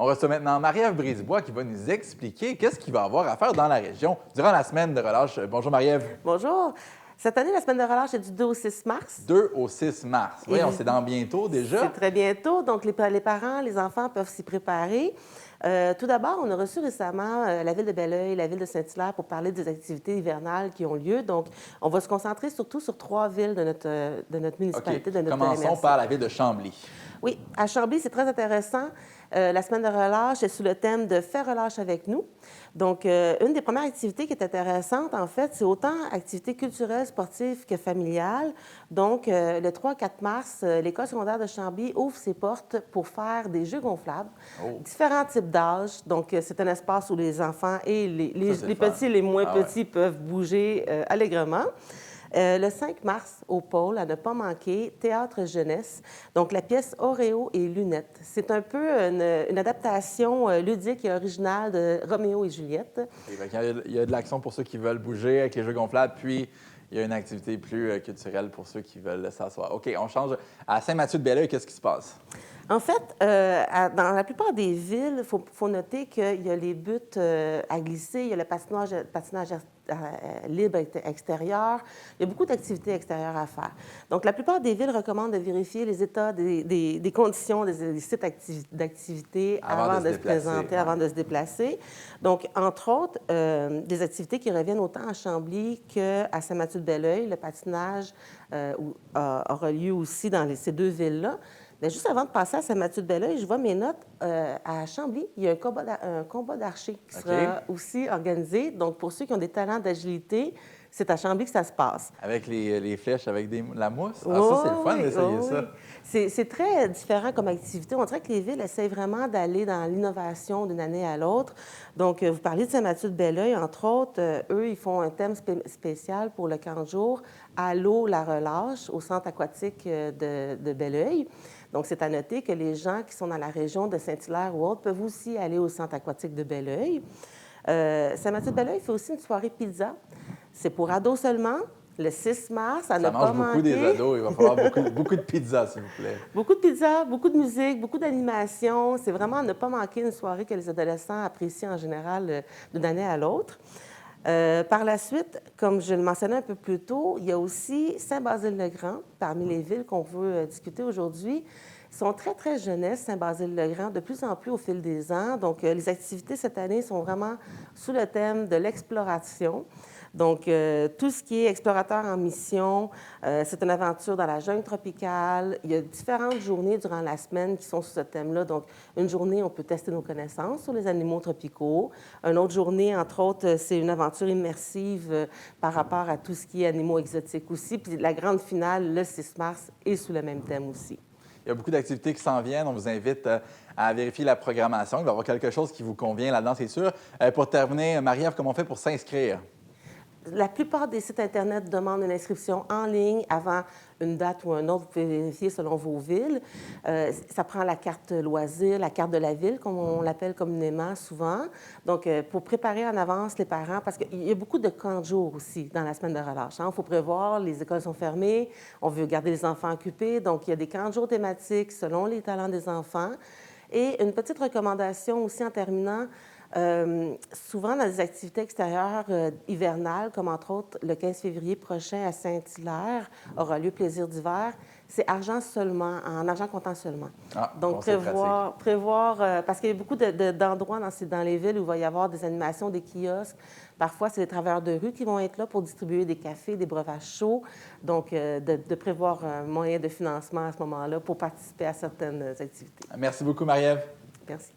On reçoit maintenant Marie-Ève Brisebois qui va nous expliquer qu'est-ce qu'il va avoir à faire dans la région durant la semaine de relâche. Bonjour Marie-Ève. Bonjour. Cette année, la semaine de relâche est du 2 au 6 mars. 2 au 6 mars. Oui, on Et s'est dans bientôt déjà. C'est très bientôt, donc les parents, les enfants peuvent s'y préparer. Tout d'abord, on a reçu récemment la ville de Belleuil, la ville de Saint-Hilaire pour parler des activités hivernales qui ont lieu. Donc, on va se concentrer surtout sur 3 villes de notre municipalité, OK. de notre Commençons MRC. par la ville de Chambly. Oui, à Chambly, c'est très intéressant. La semaine de relâche est sous le thème de Fais relâche avec nous. Donc, une des premières activités qui est intéressante, en fait, c'est autant activités culturelles, sportives que familiales. Donc, le 3-4 mars, l'École secondaire de Chambly ouvre ses portes pour faire des jeux gonflables, différents types d'âges. Donc, c'est un espace où les enfants et les petits et les moins petits peuvent bouger allègrement. Le 5 mars, au pôle, à ne pas manquer, Théâtre Jeunesse, donc la pièce Oreo et Lunettes. C'est un peu une adaptation ludique et originale de Roméo et Juliette. Il y a de l'action pour ceux qui veulent bouger avec les jeux gonflables, puis il y a une activité plus culturelle pour ceux qui veulent s'asseoir. OK, on change. À Saint-Mathieu-de-Belleuil, qu'est-ce qui se passe? En fait, dans la plupart des villes, il faut noter qu'il y a les buttes à glisser, il y a le patinage libre extérieur. Il y a beaucoup d'activités extérieures à faire. Donc, la plupart des villes recommandent de vérifier les états des conditions des sites d'activité avant de se présenter, avant de se déplacer. Donc, entre autres, des activités qui reviennent autant à Chambly qu'à Saint-Mathieu-de-Belleuil. Le patinage aura lieu aussi dans ces deux villes-là. Bien, juste avant de passer à Saint-Mathieu-de-Belleuil, je vois mes notes. À Chambly, il y a un combat d'archer qui sera aussi organisé. Donc, pour ceux qui ont des talents d'agilité, c'est à Chambly que ça se passe. Avec les flèches, avec la mousse? Ah, ça, c'est le fun d'essayer ça. C'est très différent comme activité. On dirait que les villes essayent vraiment d'aller dans l'innovation d'une année à l'autre. Donc, vous parliez de Saint-Mathieu-de-Belleuil, entre autres. Eux, ils font un thème spécial pour le camp de jour, à l'eau, la relâche, au centre aquatique de Belleuil. Donc, c'est à noter que les gens qui sont dans la région de Saint-Hilaire ou autres peuvent aussi aller au centre aquatique de Belleuil. Saint-Mathieu-de-Belleuil fait aussi une soirée pizza. C'est pour ados seulement, le 6 mars, à ne pas manquer. Ça mange beaucoup des ados. Il va falloir beaucoup de pizza, s'il vous plaît. Beaucoup de pizza, beaucoup de musique, beaucoup d'animation. C'est vraiment à ne pas manquer une soirée que les adolescents apprécient en général d'une année à l'autre. Par la suite, comme je le mentionnais un peu plus tôt, il y a aussi Saint-Basile-le-Grand, parmi les villes qu'on veut discuter aujourd'hui. Ils sont très, très jeunesse, Saint-Basile-le-Grand, de plus en plus au fil des ans. Donc, les activités cette année sont vraiment sous le thème de l'exploration. Donc, tout ce qui est explorateur en mission, c'est une aventure dans la jungle tropicale. Il y a différentes journées durant la semaine qui sont sous ce thème-là. Donc, une journée, on peut tester nos connaissances sur les animaux tropicaux. Une autre journée, entre autres, c'est une aventure immersive par rapport à tout ce qui est animaux exotiques aussi. Puis la grande finale, le 6 mars, est sous le même thème aussi. Il y a beaucoup d'activités qui s'en viennent. On vous invite à vérifier la programmation. Il va y avoir quelque chose qui vous convient là-dedans, c'est sûr. Pour terminer, Marie-Ève, comment on fait pour s'inscrire? La plupart des sites Internet demandent une inscription en ligne avant une date ou une autre. Vous pouvez vérifier selon vos villes. Ça prend la carte loisir, la carte de la ville, comme on l'appelle communément souvent. Donc, pour préparer en avance les parents, parce qu'il y a beaucoup de camps de jour aussi dans la semaine de relâche. Il faut prévoir, les écoles sont fermées, on veut garder les enfants occupés. Donc, il y a des camps de jour thématiques selon les talents des enfants. Et une petite recommandation aussi en terminant, souvent dans des activités extérieures hivernales, comme entre autres le 15 février prochain à Saint-Hilaire, aura lieu Plaisir d'hiver, c'est argent seulement, en argent comptant seulement. Donc, prévoir parce qu'il y a beaucoup d'endroits dans les villes où il va y avoir des animations, des kiosques. Parfois, c'est les travailleurs de rue qui vont être là pour distribuer des cafés, des breuvages chauds. Donc, de prévoir un moyen de financement à ce moment-là pour participer à certaines activités. Merci beaucoup, Marie-Ève. Merci.